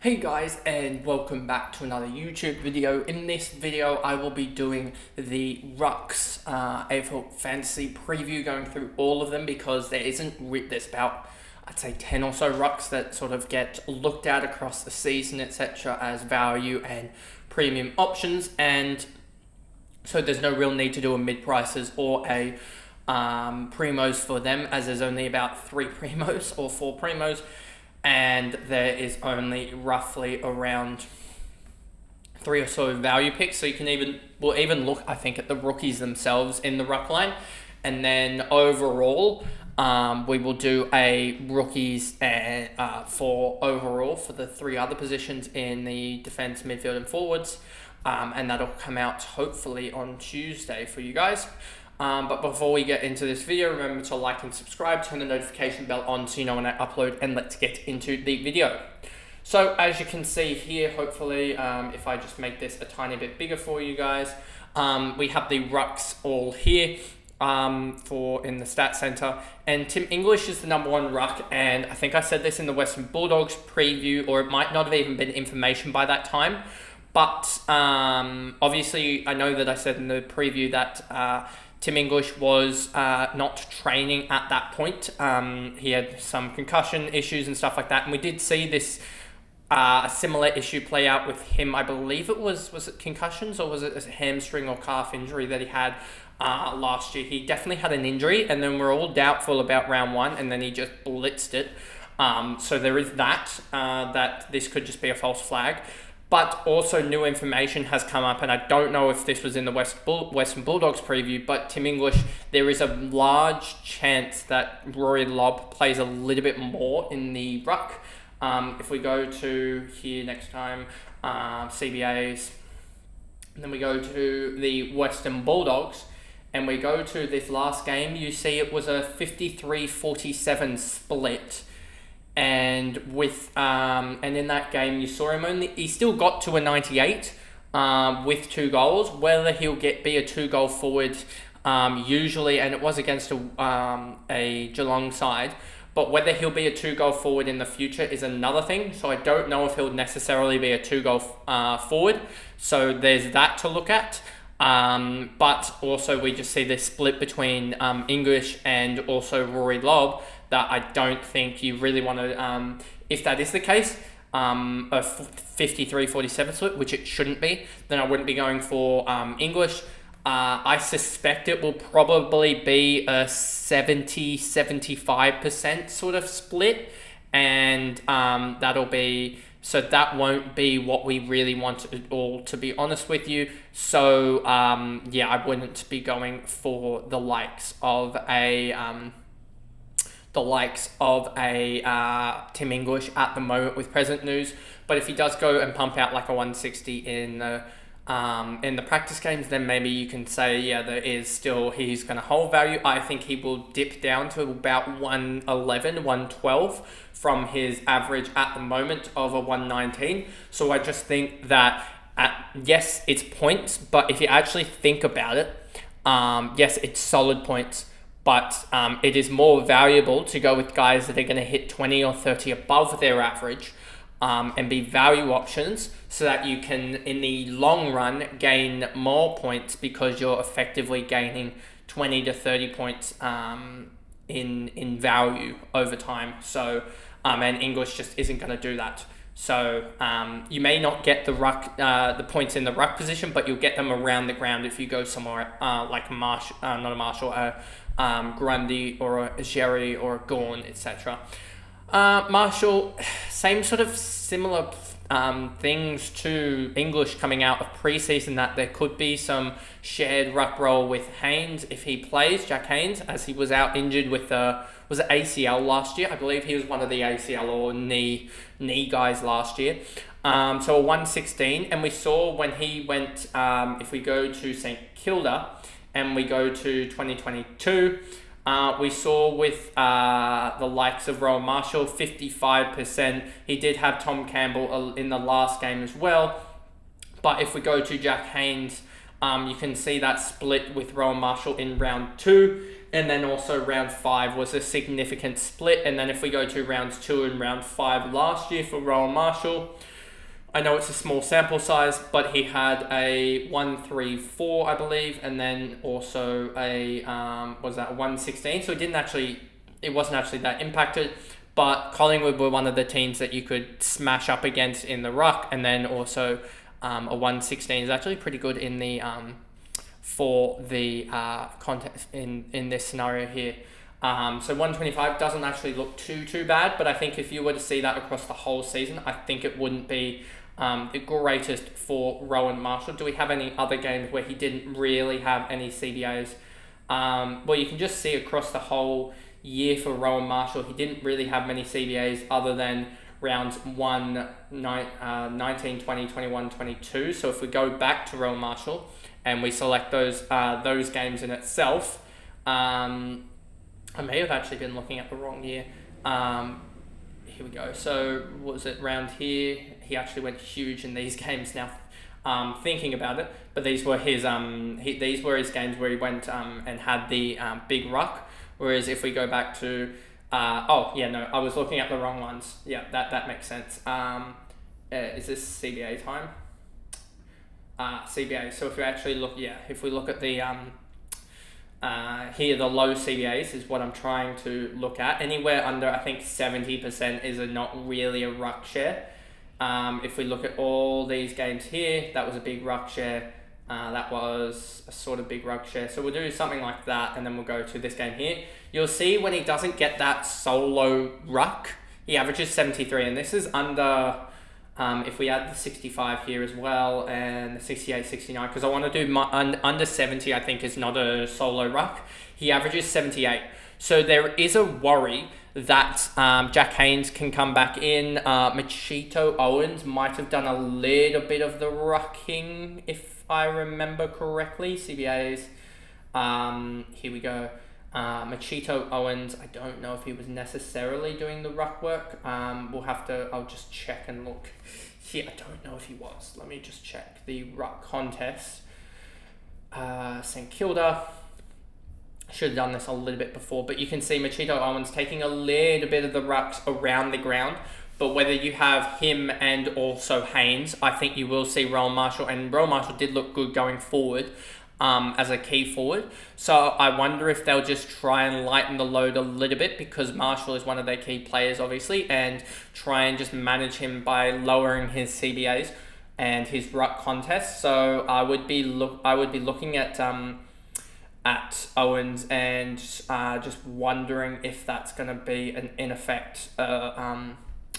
Hey guys, and welcome back to another YouTube video. In this video I will be doing the Rucks AFL Fantasy preview, going through all of them because there's about I'd say 10 or so Rucks that sort of get looked at across the season, etc., as value and premium options, and so there's no real need to do a mid-prices or a primos for them, as there's only about 3 primos or 4 primos, and there is only roughly around 3 or so value picks. So we'll even look, I think, at the rookies themselves in the ruck line, and then overall we will do a rookies and for the 3 other positions in the defense, midfield, and forwards, and that'll come out hopefully on Tuesday for you guys. But before we get into this video, remember to like and subscribe, turn the notification bell on so you know when I upload, and let's get into the video. So as you can see here, hopefully, if I just make this a tiny bit bigger for you guys, we have the Rucks all here in the stat center, and Tim English is the #1 ruck, and I think I said this in the Western Bulldogs preview, or it might not have even been information by that time, but obviously I know that I said in the preview that Tim English was not training at that point. He had some concussion issues and stuff like that, and we did see this a similar issue play out with him. I believe it was it concussions, or was it a hamstring or calf injury that he had last year? He definitely had an injury, and then we're all doubtful about round 1, and then he just blitzed it. So there is that this could just be a false flag. But also new information has come up, and I don't know if this was in the Western Bulldogs preview, but Tim English, there is a large chance that Rory Lobb plays a little bit more in the ruck. If we go to here next time, CBAs, and then we go to the Western Bulldogs, and we go to this last game, you see it was a 53-47 split. And and in that game you saw him he still got to a 98 with 2 goals. Whether he'll be a 2-goal forward usually, and it was against a Geelong side, but whether he'll be a 2-goal forward in the future is another thing. So I don't know if he'll necessarily be a 2-goal forward. So there's that to look at. But also we just see this split between English and also Rory Lobb, that I don't think you really want to, if that is the case, a 53-47 split, which it shouldn't be, then I wouldn't be going for English. I suspect it will probably be a 70-75% sort of split, and so that won't be what we really want at all, to be honest with you. So yeah, I wouldn't be going for the likes of a Tim English at the moment with present news. But if he does go and pump out like a 160 in the practice games, then maybe you can say, yeah, he's going to hold value. I think he will dip down to about 111, 112 from his average at the moment of a 119. So I just think that, yes, it's points, but if you actually think about it, yes, it's solid points, but it is more valuable to go with guys that are going to hit 20 or 30 above their average, and be value options, so that you can, in the long run, gain more points, because you're effectively gaining 20 to 30 points in value over time. So and English just isn't going to do that. So you may not get the points in the ruck position, but you'll get them around the ground if you go somewhere like Grundy or a Jerry or a Gawn, etc. Marshall, same sort of similar things to English coming out of preseason, that there could be some shared ruck role with Haynes if he plays, Jack Haynes, as he was out injured with was it ACL last year? I believe he was one of the ACL or knee guys last year. So a 116, and we saw when he went, if we go to St Kilda and we go to 2022, we saw with the likes of Rowan Marshall, 55%. He did have Tom Campbell in the last game as well. But if we go to Jack Haynes, you can see that split with Rowan Marshall in round 2. And then also round 5 was a significant split. And then if we go to rounds 2 and round 5 last year for Rowan Marshall, I know it's a small sample size, but he had a 134, I believe, and then also a 116. So it wasn't actually that impacted. But Collingwood were one of the teams that you could smash up against in the ruck, and then also a 116 is actually pretty good in the for the context in this scenario here. So 125 doesn't actually look too bad, but I think if you were to see that across the whole season, I think it wouldn't be the greatest for Rowan Marshall. Do we have any other games where he didn't really have any CBAs? Well, you can just see across the whole year for Rowan Marshall, he didn't really have many CBAs other than rounds 19, 20, 21, 22. So if we go back to Rowan Marshall and we select those games in itself, I may have actually been looking at the wrong year. Here we go. So was it round here? He actually went huge in these games now. Thinking about it, but these were his games where he went and had the big ruck. Whereas if we go back to I was looking at the wrong ones. Yeah, that makes sense. Is this CBA time? CBA. So if we actually look, if we look at the here, the low CBAs is what I'm trying to look at. Anywhere under, I think 70% is not really a ruck share. If we look at all these games here, that was a big ruck share. That was a sort of big ruck share. So we'll do something like that, and then we'll go to this game here. You'll see when he doesn't get that solo ruck, he averages 73, and this is under, if we add the 65 here as well, and the 68, 69, because I want to do under 70, I think is not a solo ruck. He averages 78. So there is a worry that Jack Haynes can come back in. Machito Owens might have done a little bit of the rucking, if I remember correctly. CBAs. Here we go. Machito Owens, I don't know if he was necessarily doing the ruck work. I'll just check and look. Here, I don't know if he was. Let me just check the ruck contest. St Kilda. Should have done this a little bit before, but you can see Machito Owens taking a little bit of the rucks around the ground. But whether you have him and also Haynes, I think you will see Rowan Marshall, and Rowan Marshall did look good going forward as a key forward. So I wonder if they'll just try and lighten the load a little bit, because Marshall is one of their key players, obviously, and try and just manage him by lowering his CBAs and his ruck contests. So I would be looking at Owens and just wondering if that's going to be in effect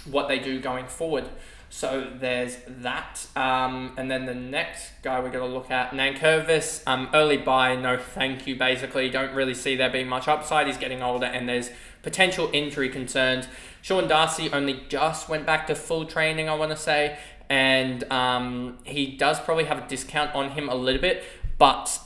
what they do going forward. So there's that. And then the next guy we're going to look at, Nankervis, early buy, no thank you, basically. Don't really see there being much upside. He's getting older and there's potential injury concerns. Sean Darcy only just went back to full training, I want to say. And he does probably have a discount on him a little bit, but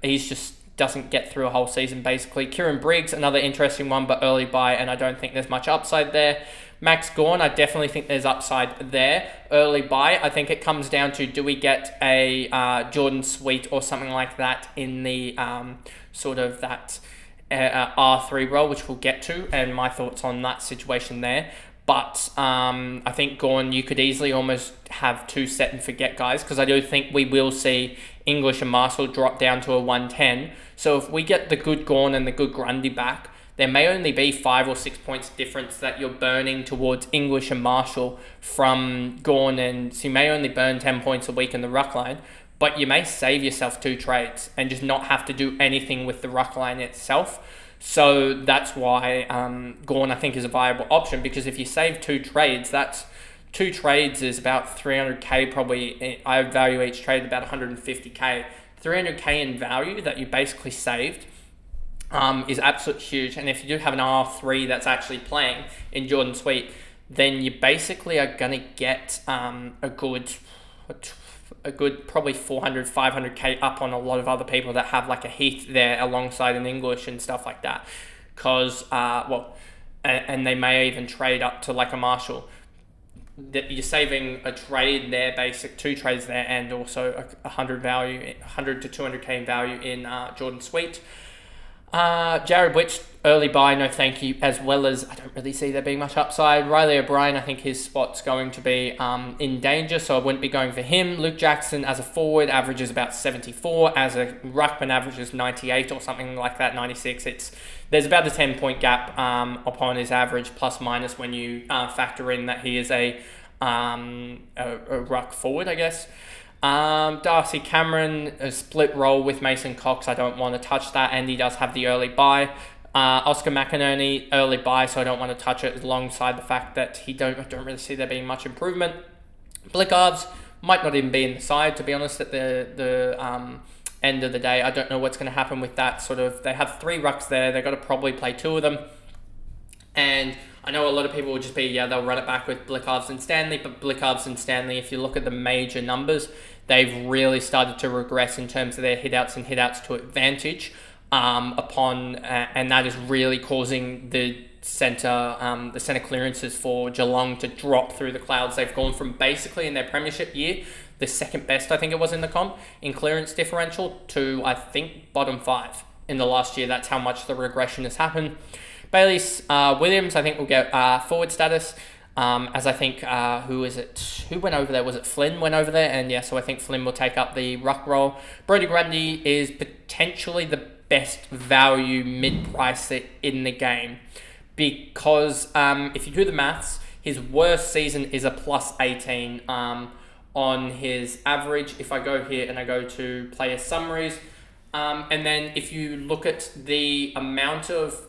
he's just doesn't get through a whole season, basically. Kieran Briggs, another interesting one, but early buy, and I don't think there's much upside there. Max Gawn, I definitely think there's upside there. Early buy, I think it comes down to, do we get a Jordan Sweet or something like that in the sort of that R3 role, which we'll get to, and my thoughts on that situation there. But I think Gawn, you could easily almost have two set and forget guys, because I do think we will see English and Marshall drop down to a 110. So if we get the good Gawn and the good Grundy back, there may only be 5 or 6 points difference that you're burning towards English and Marshall from Gawn, and so you may only burn 10 points a week in the ruck line, but you may save yourself 2 trades and just not have to do anything with the ruck line itself. So that's why Gawn, I think, is a viable option, because if you save 2 trades, that's 2 trades is about 300k probably. I value each trade about 150k. 300k in value that you basically saved is absolutely huge. And if you do have an R3 that's actually playing in Jordan Sweet, then you basically are going to get a good probably 400, 500k up on a lot of other people that have like a Heath there alongside an English and stuff like that. Because, and they may even trade up to like a Marshall. That you're saving a trade there, 2 trades there, and also 100 to 200k in value in Jordan Sweet. Jared Witch, Early buy, no thank you, as well as I don't really see there being much upside. Riley O'Brien, I think his spot's going to be in danger, so I wouldn't be going for him. Luke Jackson, as a forward, averages about 74. As a ruckman, averages 98 or something like that, 96. There's about a 10-point gap upon his average, plus minus, when you factor in that he is a ruck forward, I guess. Darcy Cameron, a split role with Mason Cox. I don't want to touch that, and he does have the early buy. Oscar McInerney, early buy, so I don't want to touch it, alongside the fact that I don't really see there being much improvement. Blickards might not even be in the side, to be honest, at the end of the day. I don't know what's going to happen with that sort of. They have 3 rucks there. They've got to probably play 2 of them. And I know a lot of people will just be, they'll run it back with Blickards and Stanley, but Blickards and Stanley, if you look at the major numbers, they've really started to regress in terms of their hitouts and hitouts to advantage. And that is really causing the center clearances for Geelong to drop through the clouds. They've gone from basically in their premiership year, the second best I think it was in the comp in clearance differential, to I think bottom 5 in the last year. That's how much the regression has happened. Bailey Williams, I think, will get forward status. As I think, who went over there? Was it Flynn went over there? And so I think Flynn will take up the ruck role. Brodie Grundy is potentially the best value mid-pricer in the game, because if you do the maths, his worst season is a plus 18 on his average. If I go here and I go to player summaries, and then if you look at the amount of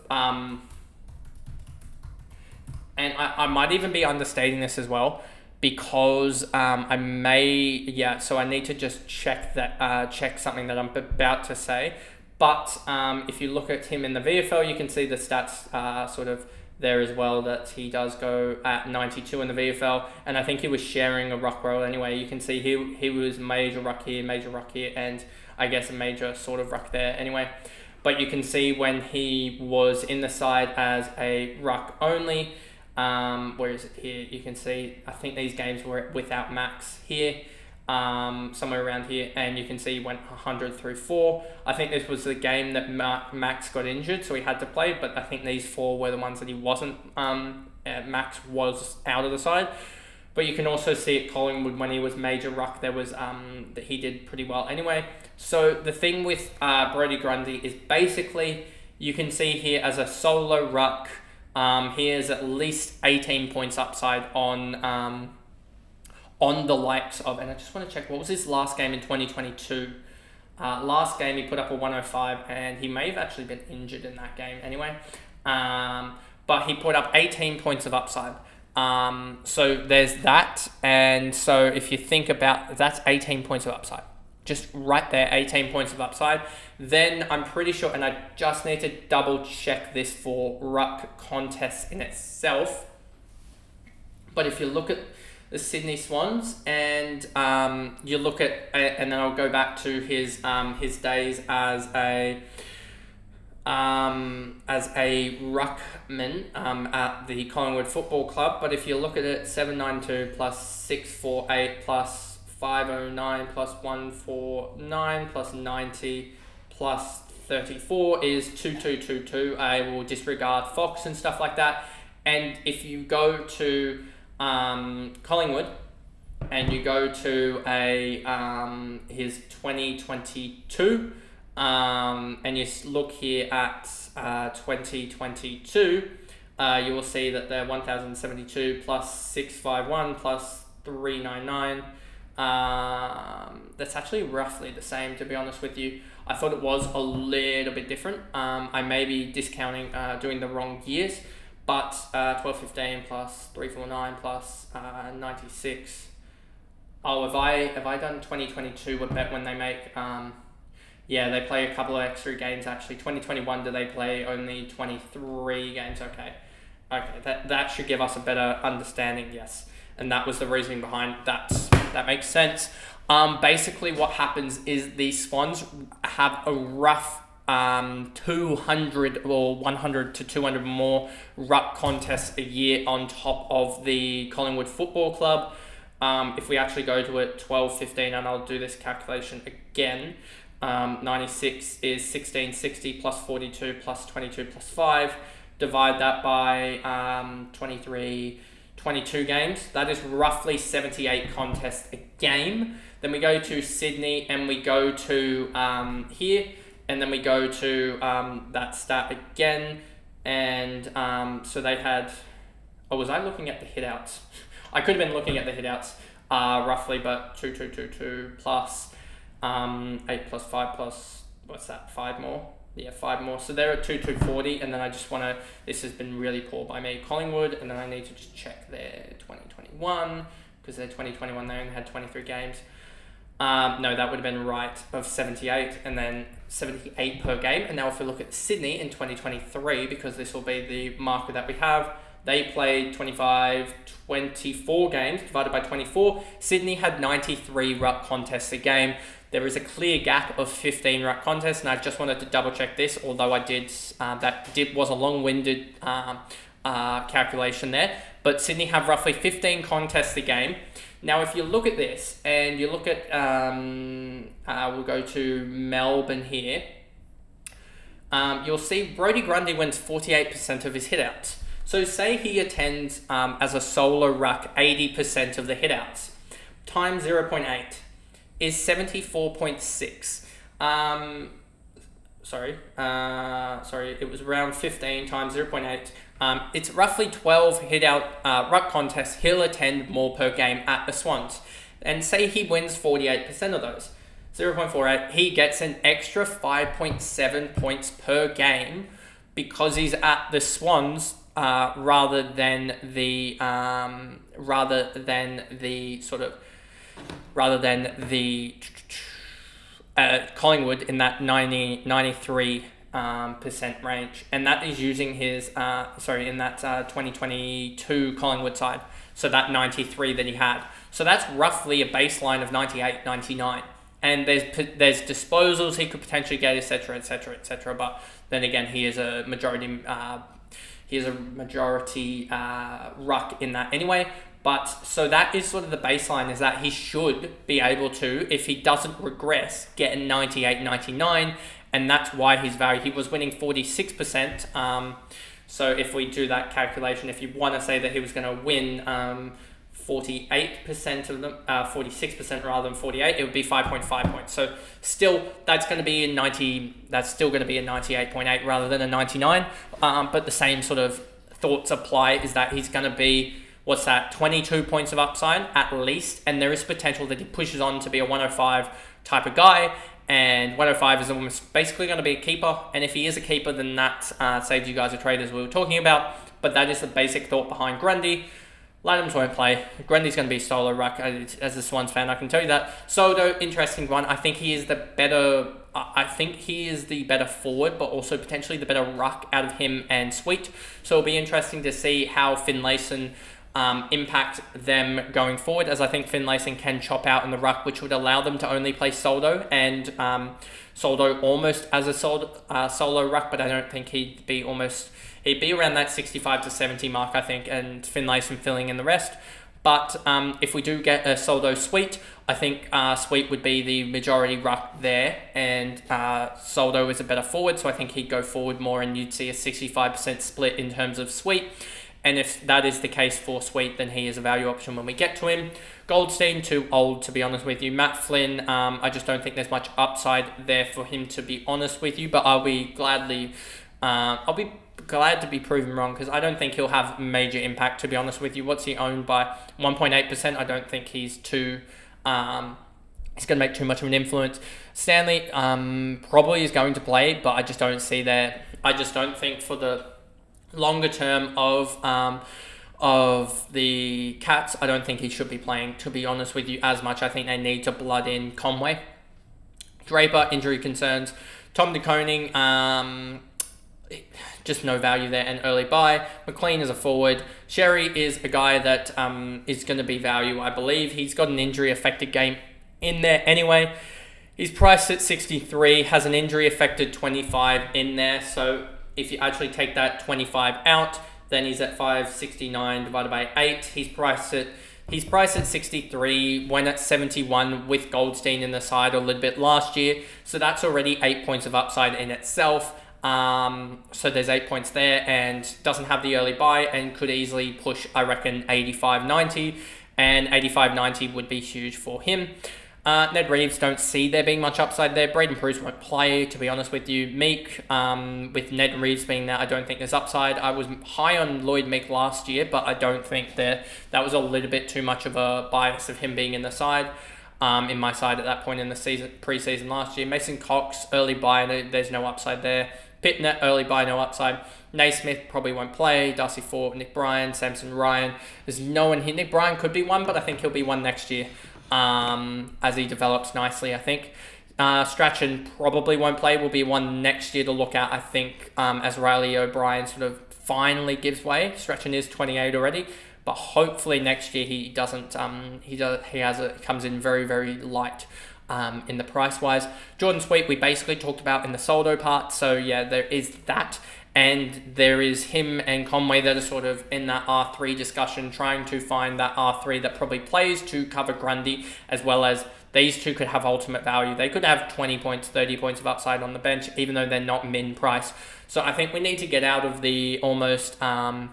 and I might even be understating this as well, because so I need to just check something that I'm about to say. But if you look at him in the VFL, you can see the stats sort of there as well, that he does go at 92 in the VFL, and I think he was sharing a ruck role anyway. You can see he was major ruck here, and I guess a major sort of ruck there anyway. But you can see when he was in the side as a ruck only, where is it here? You can see, I think these games were without Max here, somewhere around here, and you can see he went 100 through 4. I think this was the game that Max got injured, so he had to play, but I think these 4 were the ones that he wasn't, Max was out of the side. But you can also see at Collingwood, when he was major ruck, there was that he did pretty well anyway. So the thing with Brodie Grundy is basically, you can see here as a solo ruck, he has at least 18 points upside on the likes of, and I just want to check, what was his last game in 2022? Last game he put up a 105, and he may have actually been injured in that game anyway. But he put up 18 points of upside. So there's that, and so if you think about, that's 18 points of upside. Just right there, 18 points of upside. Then I'm pretty sure, and I just need to double check this for ruck contests in itself, but if you look at the Sydney Swans and you look at, and then I'll go back to his days as a ruckman at the Collingwood Football Club. But if you look at it, 792 plus 648 plus 509 plus 149 plus 90 plus 34 is 2222. I will disregard Fox and stuff like that. And if you go to Collingwood and you go to his 2022, and you look here at 2022, you will see that they're 1072 plus 651 plus 399. That's actually roughly the same, to be honest with you. I thought it was a little bit different. I may be discounting, doing the wrong years, but 1215 plus 349 plus 96. Oh, have I done 2022? Would bet when they make they play a couple of extra games actually. 2021, do they play only 23 games? Okay, that should give us a better understanding. Yes, and that was the reasoning behind that. That makes sense. Basically what happens is the Swans have a rough 200 or 100 to 200 more ruck contests a year on top of the Collingwood Football Club. If we actually go to it, 12, 15, and I'll do this calculation again, 96 is 1660 plus 42 plus 22 plus 5. Divide that by 22 games. That is roughly 78 contests a game. Then we go to Sydney and we go to here, and then we go to that stat again. And so they had... Oh, was I looking at the hitouts? I could have been looking at the hitouts roughly, but 2 plus 8 plus 5 plus, what's that, 5 more? Yeah, 5 more. So they're at 240, and then I just want to... This has been really poor by me. Collingwood, and then I need to just check their 2021, because their 2021, they only had 23 games. No, that would have been right, of 78, and then 78 per game. And now if we look at Sydney in 2023, because this will be the marker that we have, they played 24 games, divided by 24. Sydney had 93 ruck contests a game. There is a clear gap of 15 ruck contests, and I just wanted to double check this, although I did, was a long-winded calculation there. But Sydney have roughly 15 contests a game. Now, if you look at this, and you look at, we'll go to Melbourne here, you'll see Brodie Grundy wins 48% of his hitouts. So say he attends as a solo ruck 80% of the hitouts, times 0.8 is 74.6. Sorry, it was around 15 times 0.8. It's roughly 12 hit-out ruck contests he'll attend more per game at the Swans. And say he wins 48% of those, 0.48, he gets an extra 5.7 points per game because he's at the Swans rather than the Collingwood in that 93% range, and that is using his in that 2022 Collingwood side, so that 93 that he had. So that's roughly a baseline of 98, 99, and there's disposals he could potentially get, etc. But then again, he is a majority ruck in that anyway. But so that is sort of the baseline, is that he should be able to, if he doesn't regress, get a 98, 99, and that's why his value, he was winning 46%. So if we do that calculation, if you want to say that he was going to win 48% of them, 46% rather than 48, it would be 5.5 points. So still, that's going to be a 90. That's still going to be a 98.8 rather than a 99. But the same sort of thoughts apply, is that he's going to be, 22 points of upside at least, and there is potential that he pushes on to be a 105 type of guy, and 105 is almost basically going to be a keeper, and if he is a keeper, then that saves you guys a trade, as we were talking about. But that is the basic thought behind Grundy. Ladhams won't play. Grundy's going to be solo ruck. As a Swans fan, I can tell you that. Sodo, interesting one. I think he is the better forward, but also potentially the better ruck out of him and Sweet. So it'll be interesting to see how Finlayson impact them going forward, as I think Finlayson can chop out in the ruck, which would allow them to only play Soldo, and Soldo almost as a solo ruck, but I don't think he'd be around that 65 to 70 mark, I think, and Finlayson filling in the rest. But if we do get a Soldo Sweet, I think Sweet would be the majority ruck there, and Soldo is a better forward, so I think he'd go forward more, and you'd see a 65% split in terms of Sweet. And if that is the case for Sweet, then he is a value option when we get to him. Goldstein, too old, to be honest with you. Matt Flynn, I just don't think there's much upside there for him, to be honest with you. But I'll be glad to be proven wrong, because I don't think he'll have major impact, to be honest with you. What's he owned by? 1.8%. I don't think he's he's going to make too much of an influence. Stanley probably is going to play, but I just don't see there. I just don't think for the longer term of the Cats, I don't think he should be playing, to be honest with you, as much. I think they need to blood in Conway. Draper, injury concerns. Tom de Koning, just no value there, and early buy. McLean is a forward. Sherry is a guy that is going to be value, I believe. He's got an injury-affected game in there anyway. He's priced at 63, has an injury-affected 25 in there, so if you actually take that 25 out, then he's at 569 divided by 8. He's priced at He's priced at 63, went at 71 with Goldstein in the side a little bit last year. So that's already 8 points of upside in itself. So there's 8 points there, and doesn't have the early buy and could easily push, I reckon, 85-90. And 85-90 would be huge for him. Ned Reeves, don't see there being much upside there. Braden Bruce won't play, to be honest with you. Meek, with Ned Reeves being there, I don't think there's upside. I was high on Lloyd Meek last year, but I don't think that was a little bit too much of a bias of him being in the side. In my side at that point in the season, pre-season last year. Mason Cox, early buy, there's no upside there. Pittner, early buy, no upside. Naismith probably won't play. Darcy Fort, Nick Bryan, Samson Ryan. There's no one here. Nick Bryan could be one, but I think he'll be one next year. As he develops nicely, I think. Strachan probably won't play, will be one next year to look at, I think, as Riley O'Brien sort of finally gives way. Strachan is 28 already, but hopefully next year he doesn't, comes in very, very light in the price-wise. Jordan Sweet, we basically talked about in the Soldo part, so yeah, there is that. And there is him and Conway that are sort of in that R3 discussion, trying to find that R3 that probably plays to cover Grundy, as well as these two could have ultimate value. They could have 20 points, 30 points of upside on the bench, even though they're not min price. So I think we need to get out of the almost out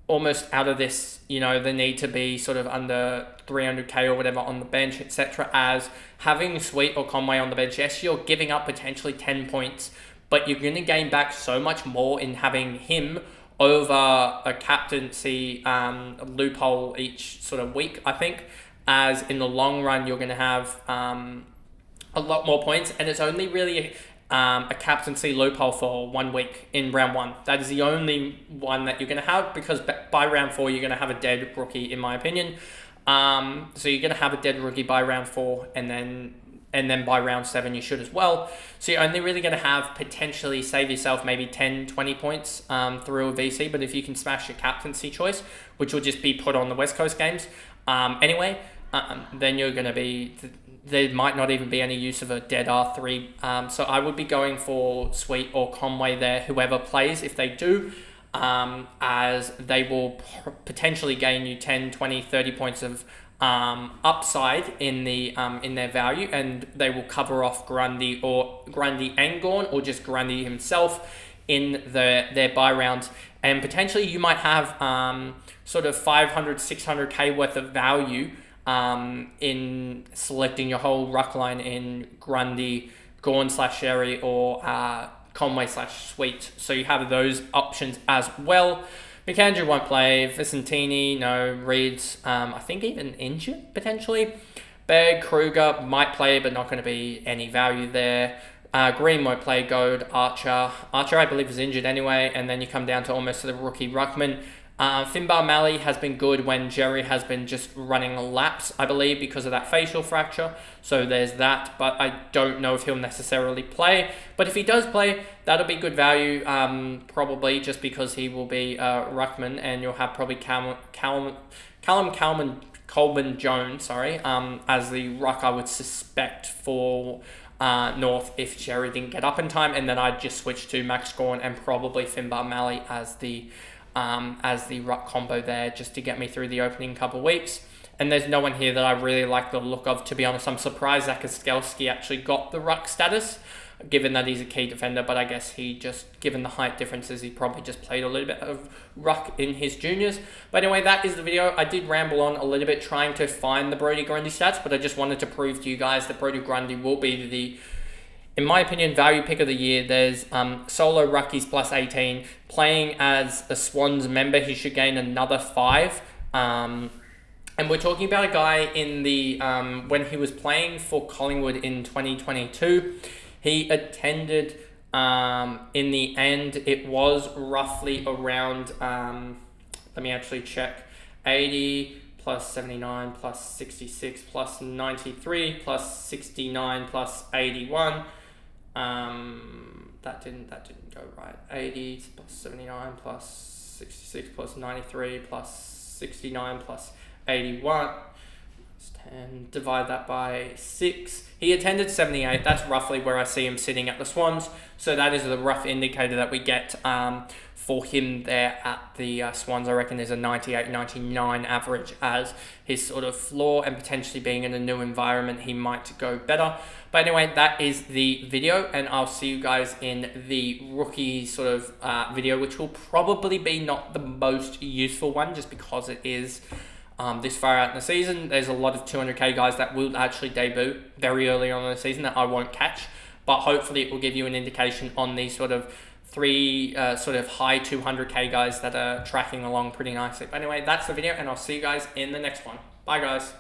of this, the need to be sort of under 300k or whatever on the bench, etc. As having Sweet or Conway on the bench, yes, you're giving up potentially 10 points, but you're going to gain back so much more in having him over a captaincy loophole each sort of week, I think, as in the long run, you're going to have a lot more points, and it's only really a captaincy loophole for 1 week in round 1. That is the only one that you're going to have, because by round 4, you're going to have a dead rookie, in my opinion. So you're going to have a dead rookie by round 4, and then by round 7 you should as well. So you're only really going to have potentially save yourself maybe 10, 20 points through a VC, but if you can smash your captaincy choice, which will just be put on the West Coast games anyway, then you're going to be, there might not even be any use of a dead R3. So I would be going for Sweet or Conway there, whoever plays, if they do, as they will potentially gain you 10, 20, 30 points of upside in their value, and they will cover off Grundy and Gawn, or just Grundy himself in their buy rounds. And potentially you might have sort of 500, 600k worth of value in selecting your whole ruck line in Grundy, Gawn/Sherry, or Conway/Sweet. So you have those options as well. McAndrew won't play. Vicentini, no. Reed's, I think, even injured, potentially. Berg, Kruger might play, but not going to be any value there. Green won't play. Goad, Archer. Archer, I believe, is injured anyway. And then you come down to almost the rookie Ruckman. Finbar Malley has been good when Jerry has been just running laps, I believe, because of that facial fracture. So there's that, but I don't know if he'll necessarily play. But if he does play, that'll be good value, probably, just because he will be Ruckman, and you'll have probably Colbin Jones, as the ruck, I would suspect, for North if Jerry didn't get up in time. And then I'd just switch to Max Gawn and probably Finbar Malley as the ruck combo there, just to get me through the opening couple of weeks. And there's no one here that I really like the look of, to be honest. I'm surprised Zakaskelski actually got the ruck status, given that he's a key defender, but I guess he just, given the height differences, he probably just played a little bit of ruck in his juniors. But anyway, that is the video. I did ramble on a little bit trying to find the Brodie Grundy stats, but I just wanted to prove to you guys that Brodie Grundy will be the, in my opinion, value pick of the year. There's solo ruckies plus 18. Playing as a Swans member, he should gain another 5. And we're talking about a guy in the when he was playing for Collingwood in 2022. He attended, in the end, it was roughly around, let me actually check, 80 plus 79 plus 66 plus 93 plus 69 plus 81. That didn't go right. 80 plus 79 plus 66 plus 93 plus 69 plus 81. 10, divide that by 6. He attended 78. That's roughly where I see him sitting at the Swans. So that is the rough indicator that we get for him there at the Swans. I reckon there's a 98, 99 average as his sort of floor, and potentially being in a new environment, he might go better. But anyway, that is the video, and I'll see you guys in the rookie sort of video, which will probably be not the most useful one, just because it is this far out in the season. There's a lot of 200k guys that will actually debut very early on in the season that I won't catch, but hopefully it will give you an indication on these sort of three sort of high 200k guys that are tracking along pretty nicely. But anyway, that's the video, and I'll see you guys in the next one. Bye, guys.